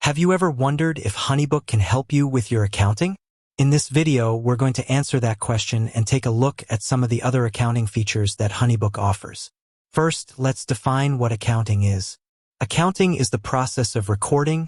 Have you ever wondered if HoneyBook can help you with your accounting? In this video, we're going to answer that question and take a look at some of the other accounting features that HoneyBook offers. First, let's define what accounting is. Accounting is the process of recording,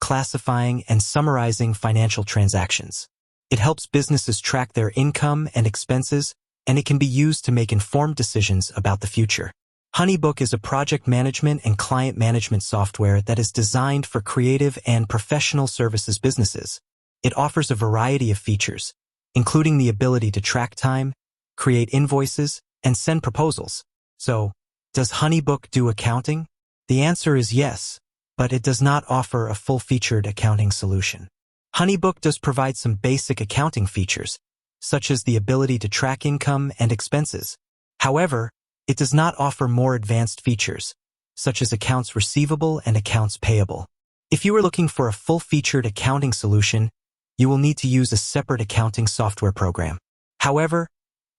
classifying, and summarizing financial transactions. It helps businesses track their income and expenses, and it can be used to make informed decisions about the future. HoneyBook is a project management and client management software that is designed for creative and professional services businesses. It offers a variety of features, including the ability to track time, create invoices, and send proposals. So, does HoneyBook do accounting? The answer is yes, but it does not offer a full-featured accounting solution. HoneyBook does provide some basic accounting features, such as the ability to track income and expenses. However, it does not offer more advanced features, such as accounts receivable and accounts payable. If you are looking for a full-featured accounting solution, you will need to use a separate accounting software program. However,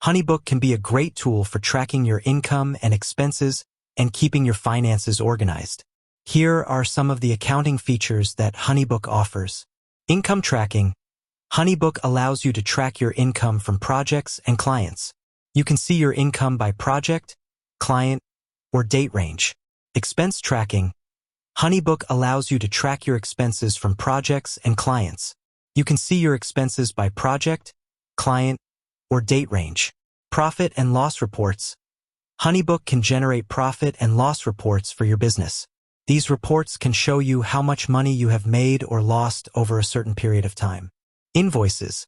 HoneyBook can be a great tool for tracking your income and expenses and keeping your finances organized. Here are some of the accounting features that HoneyBook offers. Income tracking. HoneyBook allows you to track your income from projects and clients. You can see your income by project, client, or date range. Expense tracking. HoneyBook allows you to track your expenses from projects and clients. You can see your expenses by project, client, or date range. Profit and loss reports. HoneyBook can generate profit and loss reports for your business. These reports can show you how much money you have made or lost over a certain period of time. Invoices.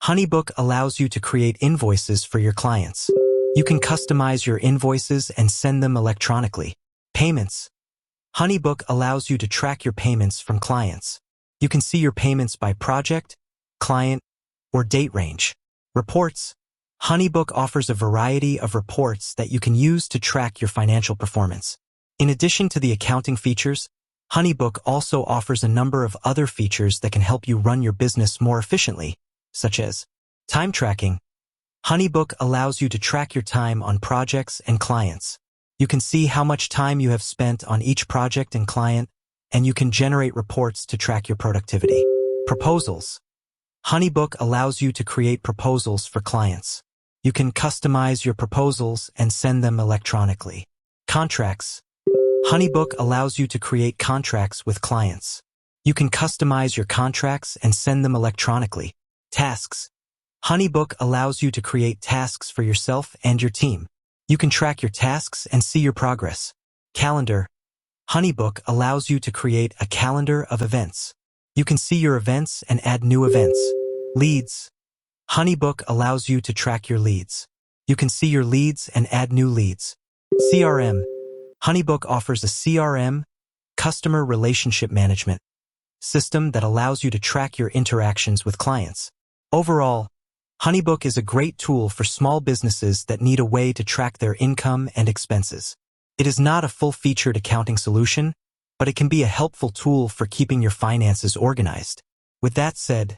HoneyBook allows you to create invoices for your clients. You can customize your invoices and send them electronically. Payments. HoneyBook allows you to track your payments from clients. You can see your payments by project, client, or date range. Reports. HoneyBook offers a variety of reports that you can use to track your financial performance. In addition to the accounting features, HoneyBook also offers a number of other features that can help you run your business more efficiently, such as time tracking. HoneyBook allows you to track your time on projects and clients. You can see how much time you have spent on each project and client, and you can generate reports to track your productivity. Proposals. HoneyBook allows you to create proposals for clients. You can customize your proposals and send them electronically. Contracts. HoneyBook allows you to create contracts with clients. You can customize your contracts and send them electronically. Tasks. HoneyBook allows you to create tasks for yourself and your team. You can track your tasks and see your progress. Calendar. HoneyBook allows you to create a calendar of events. You can see your events and add new events. Leads. HoneyBook allows you to track your leads. You can see your leads and add new leads. CRM. HoneyBook offers a CRM, customer relationship management, system that allows you to track your interactions with clients. Overall, HoneyBook is a great tool for small businesses that need a way to track their income and expenses. It is not a full-featured accounting solution, but it can be a helpful tool for keeping your finances organized. With that said,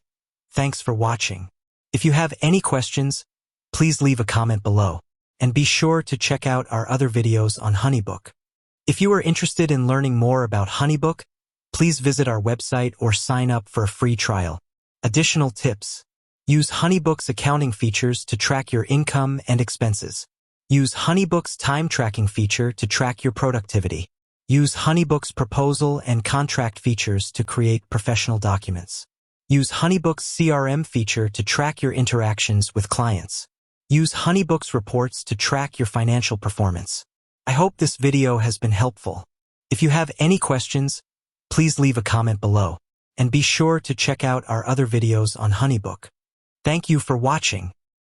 thanks for watching. If you have any questions, please leave a comment below, and be sure to check out our other videos on HoneyBook. If you are interested in learning more about HoneyBook, please visit our website or sign up for a free trial. Additional tips. Use HoneyBook's accounting features to track your income and expenses. Use HoneyBook's time tracking feature to track your productivity. Use HoneyBook's proposal and contract features to create professional documents. Use HoneyBook's CRM feature to track your interactions with clients. Use HoneyBook's reports to track your financial performance. I hope this video has been helpful. If you have any questions, please leave a comment below, and be sure to check out our other videos on HoneyBook. Thank you for watching.